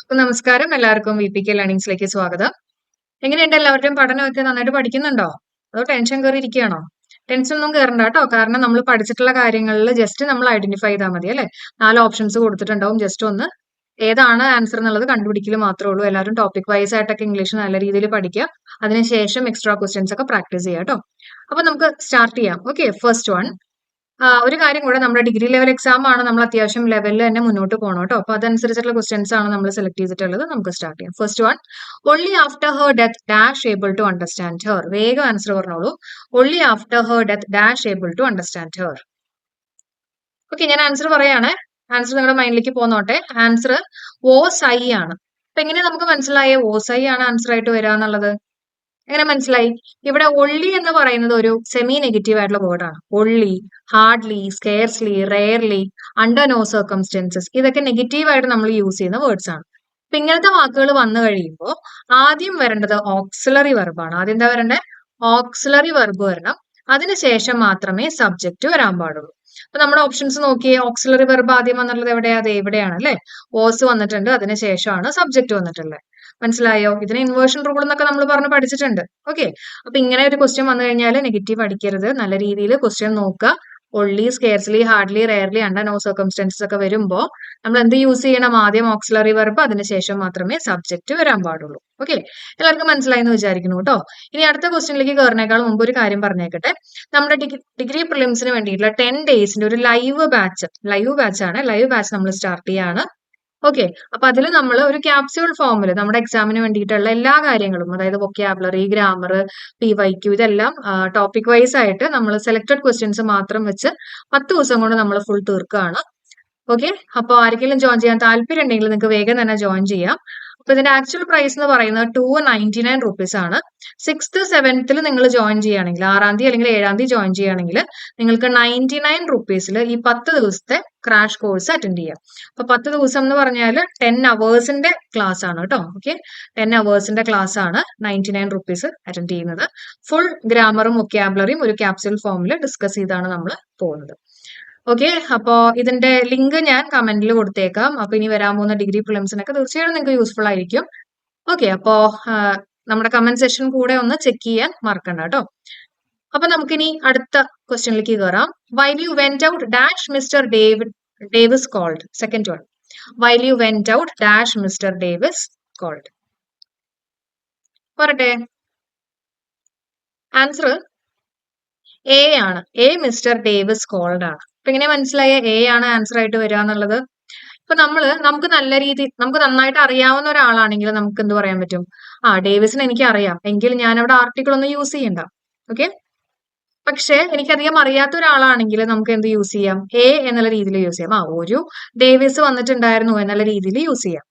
അപ്പൊ നമസ്കാരം, എല്ലാവർക്കും VPK ലേണിംഗ്സിലേക്ക് സ്വാഗതം. എങ്ങനെയുണ്ട് എല്ലാവരുടെയും പഠനമൊക്കെ നന്നായിട്ട് പഠിക്കുന്നുണ്ടോ? അതോ ടെൻഷൻ കയറി ഇരിക്കുകയാണോ? ടെൻഷൻ ഒന്നും കയറണ്ട കേട്ടോ. കാരണം നമ്മൾ പഠിച്ചിട്ടുള്ള കാര്യങ്ങളിൽ ജസ്റ്റ് നമ്മൾ ഐഡന്റിഫൈ ചെയ്താൽ മതി അല്ലെ. 4 ഓപ്ഷൻസ് കൊടുത്തിട്ടുണ്ടാവും. ജസ്റ്റ് ഒന്ന് ഏതാണ് ആൻസർ എന്നുള്ളത് കണ്ടുപിടിക്കൽ മാത്രമേ ഉള്ളൂ. എല്ലാവരും ടോപ്പിക് വൈസ് ആയിട്ടൊക്കെ ഇംഗ്ലീഷ് നല്ല രീതിയിൽ പഠിക്കുക. അതിനുശേഷം എക്സ്ട്രാ ക്വസ്റ്റ്യൻസ് ഒക്കെ പ്രാക്ടീസ് ചെയ്യാം കേട്ടോ. അപ്പൊ നമുക്ക് സ്റ്റാർട്ട് ചെയ്യാം. Okay, first one. ഒരു കാര്യം കൂടെ, നമ്മുടെ ഡിഗ്രി ലെവൽ എക്സാം ആണ്. നമ്മൾ അത്യാവശ്യം ലെവലിൽ തന്നെ മുന്നോട്ട് പോകണം കേട്ടോ. അപ്പൊ അതനുസരിച്ചുള്ള ക്വസ്റ്റ്യൻസ് ആണ് നമ്മൾ സെലക്ട് ചെയ്തിട്ടുള്ളത്. നമുക്ക് സ്റ്റാർട്ട് ചെയ്യാം. First one. Only after her death dash able to understand her. വേഗം ആൻസർ പറഞ്ഞോളൂ. Only after her death dash able to understand her. Okay, ഞാൻ ആൻസർ പറയാണ്. ആൻസർ നിങ്ങളുടെ മൈൻഡിലേക്ക് പോന്നോട്ടെ. ആൻസർ ഓസ് ഐ ആണ്. അപ്പൊ എങ്ങനെയാ നമുക്ക് മനസ്സിലായേ ഓസ് ഐ ആണ് ആൻസർ ആയിട്ട് വരിക എന്നുള്ളത്? എങ്ങനെ മനസ്സിലായി? ഇവിടെ ഒള്ളി എന്ന് പറയുന്നത് ഒരു സെമി നെഗറ്റീവ് ആയിട്ടുള്ള വേർഡ് ആണ്. Only, hardly, scarcely, rarely, under no circumstances, ഇതൊക്കെ നെഗറ്റീവ് ആയിട്ട് നമ്മൾ യൂസ് ചെയ്യുന്ന വേർഡ്സ് ആണ്. അപ്പൊ ഇങ്ങനത്തെ വാക്കുകൾ വന്നു കഴിയുമ്പോൾ ആദ്യം വരേണ്ടത് ഓക്സിലറി വെർബാണ്. ആദ്യം എന്താ വരണ്ടേ? ഓക്സിലറി വെർബ് വരണം. അതിനുശേഷം മാത്രമേ സബ്ജക്റ്റ് വരാൻ പാടുള്ളൂ. അപ്പൊ നമ്മുടെ ഓപ്ഷൻസ് നോക്കിയേ. ഓക്സിലറി വെർബ് ആദ്യം വന്നിട്ടുള്ളത് എവിടെയാ? അത് എവിടെയാണ് അല്ലെ? ഓസ് വന്നിട്ടുണ്ട്, അതിനുശേഷമാണ് സബ്ജക്റ്റ് വന്നിട്ടുള്ളത്. മനസ്സിലായോ? ഇതിന് ഇൻവേർഷൻ റൂൾ എന്നൊക്കെ നമ്മൾ പറഞ്ഞ് പഠിച്ചിട്ടുണ്ട്. ഓക്കെ, അപ്പൊ ഇങ്ങനെ ഒരു ക്വസ്റ്റ്യൻ വന്നു കഴിഞ്ഞാൽ നെഗറ്റീവ് അടിക്കരുത്. നല്ല രീതിയിൽ ക്വസ്റ്റ്യൻ നോക്കുക. Only, scarcely, hardly, rarely, under no circumstances ഒക്കെ വരുമ്പോൾ നമ്മൾ എന്ത് യൂസ് ചെയ്യണം? ആദ്യം ഓക്സിലറി വെർബ്, അതിനുശേഷം മാത്രമേ സബ്ജക്റ്റ് വരാൻ പാടുള്ളൂ. ഓക്കെ, എല്ലാവർക്കും മനസ്സിലായി എന്ന് വിചാരിക്കുന്നു കേട്ടോ. ഇനി അടുത്ത ക്വസ്റ്റ്യനിലേക്ക് കയറിനേക്കാൾ മുമ്പ് ഒരു കാര്യം പറഞ്ഞേക്കട്ടെ. നമ്മുടെ ഡിഗ്രി പ്രിലിംസിന് വേണ്ടിയിട്ടുള്ള 10 ഡേയ്സിന്റെ ഒരു ലൈവ് ബാച്ച് ആണ്. ലൈവ് ബാച്ച് നമ്മൾ സ്റ്റാർട്ട് ചെയ്യാണ്. ഓക്കെ, അപ്പൊ അതിൽ നമ്മൾ ഒരു ക്യാപ്സ്യൂൾ ഫോമിൽ നമ്മുടെ എക്സാമിന് വേണ്ടിയിട്ടുള്ള എല്ലാ കാര്യങ്ങളും, അതായത് വൊക്കാബുലറി, ഗ്രാമർ, PYQ, ഇതെല്ലാം ടോപ്പിക് വൈസ് ആയിട്ട് നമ്മൾ സെലക്ടഡ് ക്വസ്റ്റ്യൻസ് മാത്രം വെച്ച് 10 ദിവസം കൊണ്ട് നമ്മൾ ഫുൾ തീർക്കുകയാണ്. ഓക്കെ, അപ്പോൾ ആർക്കെങ്കിലും ജോയിൻ ചെയ്യാൻ താല്പര്യം ഉണ്ടെങ്കിൽ നിങ്ങൾക്ക് വേഗം തന്നെ ജോയിൻ ചെയ്യാം. അപ്പൊ ഇതിന്റെ ആക്ച്വൽ പ്രൈസ് എന്ന് പറയുന്നത് 299 റുപ്പീസ് ആണ്. 6th 7th നിങ്ങൾ ജോയിൻ ചെയ്യുകയാണെങ്കിൽ, 6ാം തീയതി അല്ലെങ്കിൽ 7ാം തീയതി ജോയിൻ ചെയ്യുകയാണെങ്കിൽ നിങ്ങൾക്ക് 99 റുപ്പീസിൽ ഈ 10 ദിവസത്തെ ക്രാഷ് കോഴ്സ് അറ്റൻഡ് ചെയ്യാം. അപ്പൊ 10 ദിവസം എന്ന് പറഞ്ഞാൽ 10 അവേഴ്സിന്റെ ക്ലാസ് ആണ് കേട്ടോ. ഓക്കെ, 10 അവേഴ്സിന്റെ ക്ലാസ് ആണ് 99 റുപ്പീസ് അറ്റൻഡ് ചെയ്യുന്നത്. ഫുൾ ഗ്രാമറും വൊക്കാബുലറിയും ഒരു ക്യാപ്സ്യൂൾ ഫോമിൽ ഡിസ്കസ് ചെയ്താണ് നമ്മൾ പോകുന്നത്. ഓക്കെ, അപ്പോ ഇതിന്റെ ലിങ്ക് ഞാൻ കമന്റിൽ കൊടുത്തേക്കാം. അപ്പൊ ഇനി വരാൻ പോകുന്ന ഡിഗ്രി പ്രിലിംസിനൊക്കെ തീർച്ചയായും നിങ്ങൾക്ക് യൂസ്ഫുൾ ആയിരിക്കും. ഓക്കെ, അപ്പോ നമ്മുടെ കമന്റ് സെഷൻ കൂടെ ഒന്ന് ചെക്ക് ചെയ്യാൻ മറക്കണ്ട കേട്ടോ. അപ്പൊ നമുക്കിനി അടുത്ത ക്വസ്റ്റ്യനിലേക്ക് കയറാം. While you went out dash Mister Davis called. Second one. While you went out dash Mister Davis called. പറട്ടെ. ആൻസർ എ ആണ്. എ മിസ്റ്റർ ഡേവിസ് കോൾഡ് ആണ്. അപ്പൊ എങ്ങനെ മനസ്സിലായ എ ആണ് ആൻസർ ആയിട്ട് വരിക എന്നുള്ളത്? ഇപ്പൊ നമുക്ക് നല്ല രീതി, നമുക്ക് നന്നായിട്ട് അറിയാവുന്ന ഒരാളാണെങ്കിൽ നമുക്ക് എന്ത് പറയാൻ പറ്റും? ഡേവിസിനെ എനിക്ക് അറിയാം, എങ്കിൽ ഞാൻ അവിടെ ആർട്ടിക്കിൾ ഒന്നും യൂസ് ചെയ്യണ്ട. ഓക്കെ, പക്ഷെ എനിക്കധികം അറിയാത്ത ഒരാളാണെങ്കിൽ നമുക്ക് എന്ത് യൂസ് ചെയ്യാം? എ എന്നുള്ള രീതിയിൽ യൂസ് ചെയ്യാം. ഒരു ഡേവിസ് വന്നിട്ടുണ്ടായിരുന്നു എന്നുള്ള രീതിയിൽ യൂസ് ചെയ്യാം.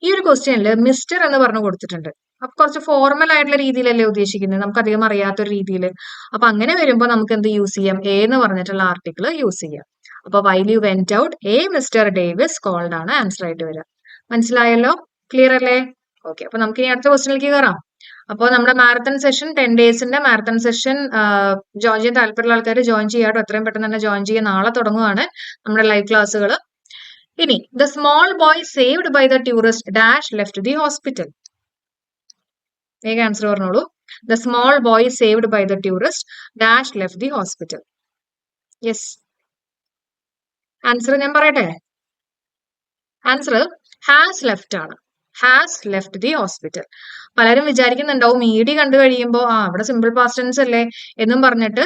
ഈ ഒരു ക്വസ്റ്റ്യനിൽ മിസ്റ്റർ എന്ന് പറഞ്ഞു കൊടുത്തിട്ടുണ്ട്. അപ്പൊ കുറച്ച് ഫോർമൽ ആയിട്ടുള്ള രീതിയിലല്ലേ ഉദ്ദേശിക്കുന്നത്, നമുക്ക് അധികം അറിയാത്ത ഒരു രീതിയിൽ. അപ്പൊ അങ്ങനെ വരുമ്പോൾ നമുക്ക് എന്ത് യൂസ് ചെയ്യാം? എ എന്ന് പറഞ്ഞിട്ടുള്ള ആർട്ടിക്കിൾ യൂസ് ചെയ്യാം. അപ്പൊ while you went out a mister Davis called ആണ് ആൻസർ ആയിട്ട് വരിക. മനസ്സിലായല്ലോ? ക്ലിയർ അല്ലേ? ഓക്കെ, അപ്പൊ നമുക്ക് ഇനി അടുത്ത ക്വസ്റ്റ്യനിലേക്ക് കയറാം. അപ്പോൾ നമ്മുടെ മാരത്തൺ സെഷൻ, 10 ഡേയ്സിന്റെ മാരത്തൺ സെഷൻ ജോയിൻ ചെയ്യാൻ താല്പര്യമുള്ള ആൾക്കാർ ജോയിൻ ചെയ്യാട്ടോ. എത്രയും പെട്ടെന്ന് തന്നെ ജോയിൻ ചെയ്യുക. നാളെ തുടങ്ങുവാണ് നമ്മുടെ ലൈവ് ക്ലാസ്സുകൾ. ഇനി the small boy saved by the tourist dash left the hospital. വേഗം ആൻസർ പറഞ്ഞോളൂ. The small boy saved by the tourist dash left the hospital. Yes, answer ഞാൻ പറയട്ടെ. ആൻസർ ഹാസ് ലെഫ്റ്റ് ആണ്. Has left the hospital. പലരും വിചാരിക്കുന്നുണ്ടാവും ED കണ്ടു കഴിയുമ്പോൾ അവിടെ സിമ്പിൾ പാസ്റ്റ് ടെൻസ് അല്ലേ എന്നും പറഞ്ഞിട്ട്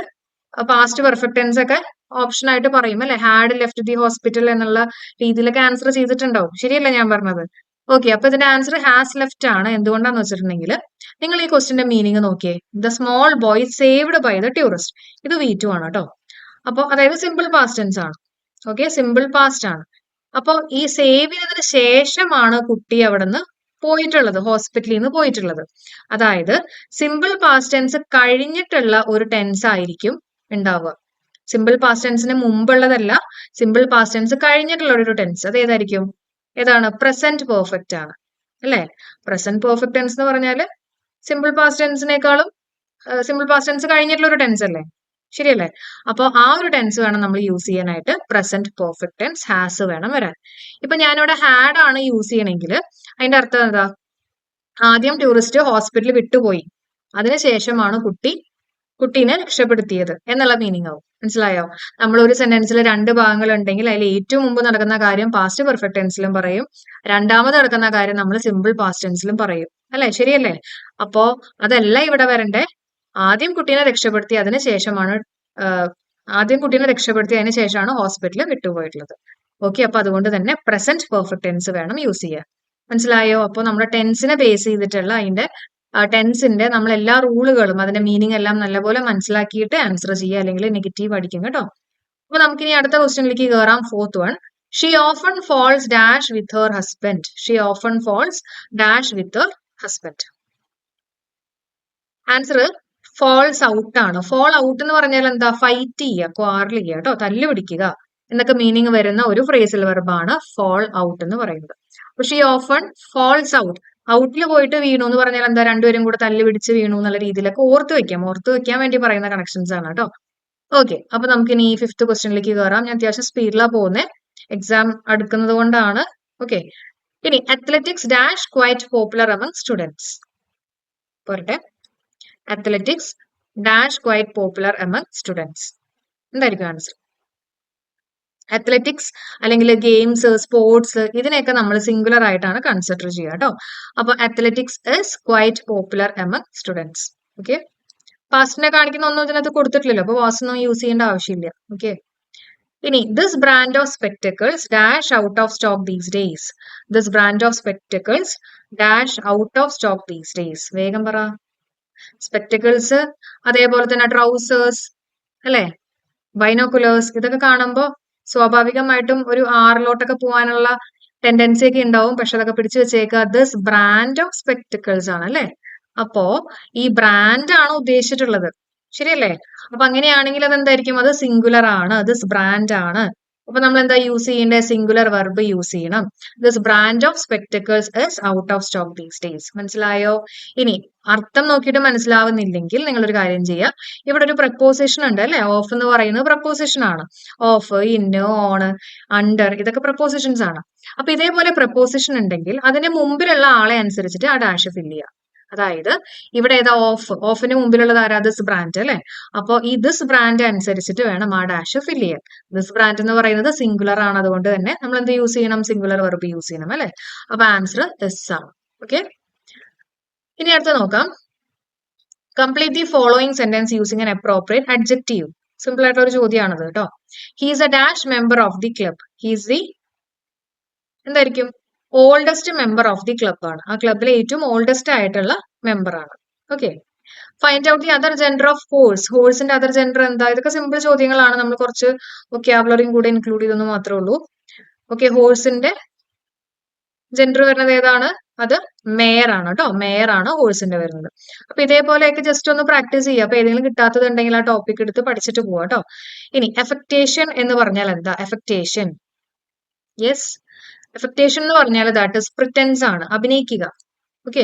പാസ്റ്റ് പെർഫെക്റ്റ് ടെൻസ് ഒക്കെ ഓപ്ഷൻ ആയിട്ട് പറയും അല്ലെ. ഹാഡ് ലെഫ്റ്റ് ദി ഹോസ്പിറ്റൽ എന്നുള്ള രീതിയിലൊക്കെ ആൻസർ ചെയ്തിട്ടുണ്ടാവും. ശരിയല്ല ഞാൻ പറഞ്ഞത്? ഓക്കെ, അപ്പൊ ഇതിന്റെ ആൻസർ ഹാസ് ലെഫ്റ്റ് ആണ്. എന്തുകൊണ്ടാന്ന് വെച്ചിട്ടുണ്ടെങ്കിൽ നിങ്ങൾ ഈ ക്വസ്റ്റിന്റെ മീനിങ് നോക്കിയേ. The small boy saved by the tourist, ഇത് V2 ആണ് കേട്ടോ. അപ്പൊ അതായത് സിമ്പിൾ പാസ്റ്റ് ടെൻസ് ആണ്. ഓക്കെ, സിമ്പിൾ പാസ്റ്റ് ആണ്. അപ്പൊ ഈ സേവ് ചെയ്തതിന് ശേഷമാണ് കുട്ടി അവിടെ നിന്ന് പോയിട്ടുള്ളത്, ഹോസ്പിറ്റലിൽ നിന്ന് പോയിട്ടുള്ളത്. അതായത് സിമ്പിൾ പാസ്റ്റ് ടെൻസ് കഴിഞ്ഞിട്ടുള്ള ഒരു ടെൻസ് ആയിരിക്കും ഉണ്ടാവുക. സിമ്പിൾ പാസ്റ്റ് ടെൻസിന് മുമ്പുള്ളതല്ല, സിമ്പിൾ പാസ്റ്റ് ടെൻസ് കഴിഞ്ഞിട്ടുള്ള ഒരു ടെൻസ്. അത് ഏതായിരിക്കും? ഏതാണ്? പ്രസന്റ് പെർഫെക്റ്റ് ആണ് അല്ലെ. പ്രസന്റ് പെർഫെക്റ്റ് ടെൻസ് എന്ന് പറഞ്ഞാല് സിമ്പിൾ പാസ്റ്റ് ടെൻസിനേക്കാളും സിമ്പിൾ പാസ്റ്റ് ടെൻസ് കഴിഞ്ഞിട്ടുള്ള ഒരു ടെൻസ് അല്ലേ. ശരിയല്ലേ? അപ്പൊ ആ ഒരു ടെൻസ് വേണം നമ്മൾ യൂസ് ചെയ്യാനായിട്ട്. പ്രസന്റ് പെർഫെക്റ്റ് ടെൻസ് ഹാസ് വേണം വരാൻ. ഇപ്പൊ ഞാനിവിടെ ഹാഡ് ആണ് യൂസ് ചെയ്യണമെങ്കിൽ അതിന്റെ അർത്ഥം എന്താ? ആദ്യം ടൂറിസ്റ്റ് ഹോസ്പിറ്റൽ വിട്ടുപോയി, അതിനുശേഷമാണ് കുട്ടീനെ രക്ഷപ്പെടുത്തിയത് എന്നുള്ള മീനിങ് ആവും. മനസ്സിലായോ? നമ്മൾ ഒരു സെന്റൻസിൽ രണ്ട് ഭാഗങ്ങൾ ഉണ്ടെങ്കിൽ അതിൽ ഏറ്റവും മുമ്പ് നടക്കുന്ന കാര്യം പാസ്റ്റ് പെർഫെക്റ്റ് ടെൻസിലും പറയും, രണ്ടാമത് നടക്കുന്ന കാര്യം നമ്മൾ സിമ്പിൾ പാസ്റ്റ് ടെൻസിലും പറയും. അല്ലെ? ശരിയല്ലേ? അപ്പോ അതല്ല ഇവിടെ വരണ്ടേ. ആദ്യം കുട്ടീനെ രക്ഷപ്പെടുത്തി അതിന് ശേഷമാണ് ആദ്യം കുട്ടീനെ രക്ഷപ്പെടുത്തി അതിന് ശേഷമാണ് ഹോസ്പിറ്റലിൽ വിട്ടുപോയിട്ടുള്ളത്. ഓക്കെ, അപ്പൊ അതുകൊണ്ട് തന്നെ പ്രസന്റ് പെർഫെക്റ്റ് ടെൻസ് വേണം യൂസ് ചെയ്യാൻ. മനസ്സിലായോ? അപ്പൊ നമ്മുടെ ടെൻസിനെ ബേസ് ചെയ്തിട്ടുള്ള അതിന്റെ ടെൻസിന്റെ നമ്മൾ എല്ലാ റൂളുകളും അതിന്റെ മീനിങ് എല്ലാം നല്ലപോലെ മനസ്സിലാക്കിയിട്ട് ആൻസർ ചെയ്യുക, അല്ലെങ്കിൽ നെഗറ്റീവ് അടിക്കും കേട്ടോ. അപ്പൊ നമുക്കിനി അടുത്ത ക്വസ്റ്റ്യനിലേക്ക് കയറാം. Fourth one. She often falls dash with her husband. She often falls dash with her husband. Answer falls out ആണ്. ഫോൾ ഔട്ട് എന്ന് പറഞ്ഞാൽ എന്താ? ഫൈറ്റ് ചെയ്യുക, ക്വാറൽ ചെയ്യുക കേട്ടോ, തല്ല് പിടിക്കുക എന്നൊക്കെ മീനിങ് വരുന്ന ഒരു ഫ്രേസൽ വെർബാണ് ഫോൾ ഔട്ട് എന്ന് പറയുന്നത്. അപ്പൊ ഷീ ഓഫൺ ഫോൾസ് ഔട്ട്. ഔട്ടിൽ പോയിട്ട് വീണു എന്ന് പറഞ്ഞാൽ എന്താ? രണ്ടുപേരും കൂടെ തല്ല് പിടിച്ച് വീണു എന്നുള്ള രീതിയിലൊക്കെ ഓർത്ത് വെക്കാൻ വേണ്ടി പറയുന്ന കണക്ഷൻസ് ആണ് കേട്ടോ. ഓക്കെ, അപ്പൊ നമുക്ക് ഇനി ഫിഫ്ത്ത് ക്വസ്റ്റ്യനിലേക്ക് കയറാം. ഞാൻ അത്യാവശ്യം സ്പീഡിലാണ് പോകുന്നത്, എക്സാം അടുക്കുന്നത് കൊണ്ടാണ്. ഓക്കെ, ഇനി athletics dash quite popular among students. പോരട്ടെ. Athletics dash quite popular among students. എന്തായിരിക്കും ആൻസർ? അത്ലറ്റിക്സ് അല്ലെങ്കിൽ ഗെയിംസ്, സ്പോർട്സ്, ഇതിനെയൊക്കെ നമ്മൾ സിംഗുലർ ആയിട്ടാണ് കൺസിഡർ ചെയ്യുക കേട്ടോ. അപ്പൊ athletics is quite popular among students. Okay, പാസ്റ്റിനെ കാണിക്കുന്ന ഒന്നും ഇതിനകത്ത് കൊടുത്തിട്ടില്ലല്ലോ, അപ്പൊ വാസ് ഒന്നും യൂസ് ചെയ്യേണ്ട ആവശ്യമില്ല. ഓക്കെ, ഇനി this brand of spectacles dash out of stock these days. This brand of spectacles dash out of stock these days. വേഗം പറ. സ്പെക്ടക്കിൾസ്, അതേപോലെ തന്നെ ട്രൗസേഴ്സ്, അല്ലെ, ബൈനോക്കുലേഴ്സ്, ഇതൊക്കെ കാണുമ്പോൾ സ്വാഭാവികമായിട്ടും ഒരു ആറിലോട്ടൊക്കെ പോകാനുള്ള ടെൻഡൻസി ഒക്കെ ഉണ്ടാവും. പക്ഷെ അതൊക്കെ പിടിച്ചു വെച്ചേക്കുക. ദിസ് ബ്രാൻഡ് ഓഫ് സ്പെക്ടക്കിൾസ് ആണ് അല്ലെ. അപ്പോ ഈ ബ്രാൻഡ് ആണ് ഉദ്ദേശിച്ചിട്ടുള്ളത്, ശരിയല്ലേ? അപ്പൊ അങ്ങനെയാണെങ്കിൽ അതെന്തായിരിക്കും? അത് സിംഗുലർ ആണ്, ദിസ് ബ്രാൻഡ് ആണ്. അപ്പൊ നമ്മൾ എന്താ യൂസ് ചെയ്യേണ്ടത്? സിംഗുലർ വെർബ് യൂസ് ചെയ്യണം. This brand of spectacles is out of stock these days. മനസ്സിലായോ? ഇനി അർത്ഥം നോക്കിയിട്ട് മനസ്സിലാവുന്നില്ലെങ്കിൽ നിങ്ങൾ ഒരു കാര്യം ചെയ്യുക. ഇവിടെ ഒരു പ്രപ്പോസിഷൻ ഉണ്ട് അല്ലെ. ഓഫ് എന്ന് പറയുന്നത് പ്രപ്പോസിഷൻ ആണ്. ഓഫ്, ഇന്ന്, ഓണ്, അണ്ടർ, ഇതൊക്കെ പ്രപ്പോസിഷൻസ് ആണ്. അപ്പൊ ഇതേപോലെ പ്രപ്പോസിഷൻ ഉണ്ടെങ്കിൽ അതിന്റെ മുമ്പിലുള്ള ആളെ അനുസരിച്ചിട്ട് ആ ഡാഷ് ഫില്ല് ചെയ്യുക. അതായത് ഇവിടെ ഏതാ? ഓഫിന് മുമ്പിലുള്ളത് ആരാ? ദിസ് ബ്രാൻഡ് അല്ലെ. അപ്പൊ ഈ ദിസ് ബ്രാൻഡ് അനുസരിച്ചിട്ട് വേണം ആ ഡാഷ് ഫില്ല് ചെയ്യാൻ. ദിസ് ബ്രാൻഡ് എന്ന് പറയുന്നത് സിംഗുലർ ആണ്, അതുകൊണ്ട് തന്നെ നമ്മൾ എന്ത് യൂസ് ചെയ്യണം? സിംഗുലർ വെർബ് യൂസ് ചെയ്യണം അല്ലെ. അപ്പൊ ആൻസർ ദിസ് ആണ്. ഓക്കെ, ഇനി അടുത്ത നോക്കാം. Complete the following sentence using an appropriate adjective. Simple ആയിട്ടുള്ള ഒരു ചോദ്യമാണത് കേട്ടോ. He's a dash member of the club. He's the എന്തായിരിക്കും? Oldest member of the club ആണ്. ആ ക്ലബിലെ ഏറ്റവും ഓൾഡസ്റ്റ് ആയിട്ടുള്ള മെമ്പർ ആണ്. Okay, find out the other gender of horse. ഹോഴ്സിന്റെ അതർ ജെൻഡർ എന്താ? ഇതൊക്കെ സിമ്പിൾ ചോദ്യങ്ങളാണ്. നമ്മൾ കുറച്ച് വൊക്കാബുലറിയും കൂടെ ഇൻക്ലൂഡ് ചെയ്തെന്ന് മാത്രമേ ഉള്ളൂ. ഓക്കെ, ഹോഴ്സിന്റെ ജെൻഡർ വരുന്നത് ഏതാണ്? അത് മേയർ ആണ് കേട്ടോ. മേയർ ആണ് ഹോഴ്സിന്റെ വരുന്നത്. അപ്പൊ ഇതേപോലെയൊക്കെ ജസ്റ്റ് ഒന്ന് പ്രാക്ടീസ് ചെയ്യുക. അപ്പൊ ഏതെങ്കിലും കിട്ടാത്തത് ഉണ്ടെങ്കിൽ ആ ടോപ്പിക് എടുത്ത് പഠിച്ചിട്ട് പോവാ കേട്ടോ. ഇനി എഫക്ടേഷൻ എന്ന് പറഞ്ഞാൽ എന്താ? എഫക്ടേഷൻ, യെസ്, എഫക്ടേഷൻ എന്ന് പറഞ്ഞാൽ ദാറ്റ് ഇസ് പ്രിറ്റൻസ് ആണ്, അഭിനയിക്കുക. ഓക്കെ,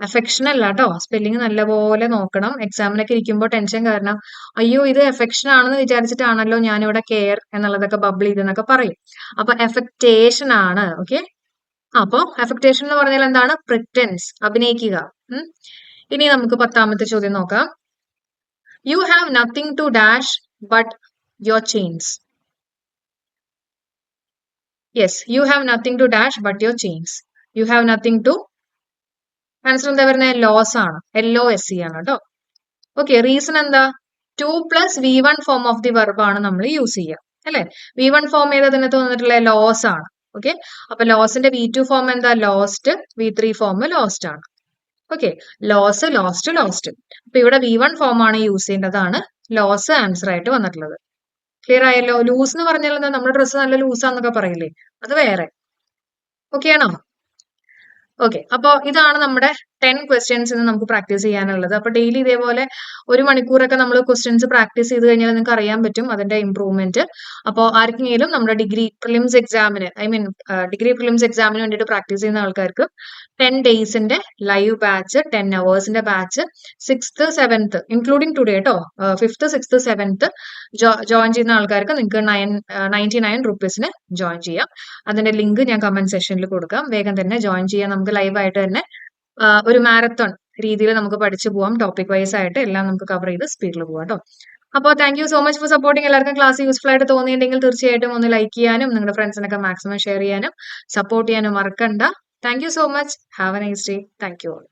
അഫെക്ഷൻ അല്ല കേട്ടോ. സ്പെല്ലിംഗ് നല്ലപോലെ നോക്കണം. എക്സാമിനൊക്കെ ഇരിക്കുമ്പോൾ ടെൻഷൻ കാരണം അയ്യോ ഇത് എഫെക്ഷൻ ആണെന്ന് വിചാരിച്ചിട്ടാണല്ലോ ഞാനിവിടെ കെയർ എന്നുള്ളതൊക്കെ ബബിൾ ചെയ്തെന്നൊക്കെ പറയും. അപ്പൊ എഫക്ടേഷൻ ആണ്. ഓക്കെ, അപ്പൊ എഫക്ടേഷൻ എന്ന് പറഞ്ഞാൽ എന്താണ്? പ്രിറ്റൻസ്, അഭിനയിക്കുക. ഇനി നമുക്ക് 10ാമത്തെ ചോദ്യം നോക്കാം. You have nothing to dash but your chains. Yes, you have nothing to dash but your chains. You have nothing to, answer എന്താ വരുന്നത്? ലോസ് ആണ്. LOSE ആണ് കേട്ടോ. ഓക്കെ, റീസൺ എന്താ? 2 + V1 form of the verb ആണ് നമ്മൾ use ചെയ്യുക അല്ലെ. V1 ഫോം ഏതാ ഇതിനകത്ത് വന്നിട്ടുള്ള? ലോസ് ആണ്. ഓക്കെ, അപ്പൊ ലോസിന്റെ V2 ഫോം എന്താ? ലോസ്റ്റ്. V3 ഫോം ലോസ്റ്റ് ആണ്. Okay, lose, lost, lost. അപ്പൊ ഇവിടെ V1 ഫോം ആണ് യൂസ് ചെയ്യേണ്ടതാണ് ലോസ് ആൻസർ ആയിട്ട് വന്നിട്ടുള്ളത്. ക്ലിയർ ആയല്ലോ? ലൂസ് എന്ന് പറഞ്ഞാൽ എന്താ? നമ്മുടെ ഡ്രസ്സ് നല്ല ലൂസാന്നൊക്കെ പറയില്ലേ, അത് വേറെ. ഓക്കെ ആണോ? ഓക്കെ, അപ്പൊ ഇതാണ് നമ്മുടെ 10 ക്വസ്റ്റ്യൻസ് ഇന്ന് നമുക്ക് പ്രാക്ടീസ് ചെയ്യാനുള്ളത്. അപ്പൊ ഡെയിലി ഇതേപോലെ 1 മണിക്കൂറൊക്കെ നമ്മൾ ക്വസ്റ്റ്യൻസ് പ്രാക്ടീസ് ചെയ്ത് കഴിഞ്ഞാൽ നിങ്ങൾക്ക് അറിയാൻ പറ്റും അതിന്റെ ഇംപ്രൂവ്മെന്റ്. അപ്പോൾ ആർക്കെങ്കിലും നമ്മുടെ ഡിഗ്രി പ്രിലിംസ് എക്സാമിന് ഡിഗ്രി പ്രിലിംസ് എക്സാമിന് വേണ്ടിയിട്ട് പ്രാക്ടീസ് ചെയ്യുന്ന ആൾക്കാർക്ക് 10 ഡേയ്സിന്റെ ലൈവ് ബാച്ച് 10 അവേഴ്സിന്റെ batch 6th 7th including today കേട്ടോ 5th 6th 7th ജോയിൻ ചെയ്യുന്ന ആൾക്കാർക്ക് നിങ്ങൾക്ക് 99 റുപ്പീസിന് ജോയിൻ ചെയ്യാം. അതിന്റെ ലിങ്ക് ഞാൻ കമന്റ് സെക്ഷനിൽ കൊടുക്കാം. വേഗം തന്നെ ജോയിൻ ചെയ്യാം. നമുക്ക് ലൈവായിട്ട് തന്നെ ഒരു മാരത്തോൺ രീതിയിൽ നമുക്ക് പഠിച്ചു പോവാം. ടോപ്പിക് വൈസ് ആയിട്ട് എല്ലാം നമുക്ക് കവർ ചെയ്ത് സ്പീഡിൽ പോവാം കേട്ടോ. അപ്പോൾ thank you so much for supporting. എല്ലാവർക്കും ക്ലാസ് യൂസ്ഫുൾ ആയിട്ട് തോന്നിയിട്ടുണ്ടെങ്കിൽ തീർച്ചയായിട്ടും ഒന്ന് ലൈക്ക് ചെയ്യാനും നിങ്ങളുടെ ഫ്രണ്ട്സിനൊക്കെ മാക്സിമം ഷെയർ ചെയ്യാനും സപ്പോർട്ട് ചെയ്യാനും മറക്കണ്ട. Thank you so much. Have A nice day. Thank you all.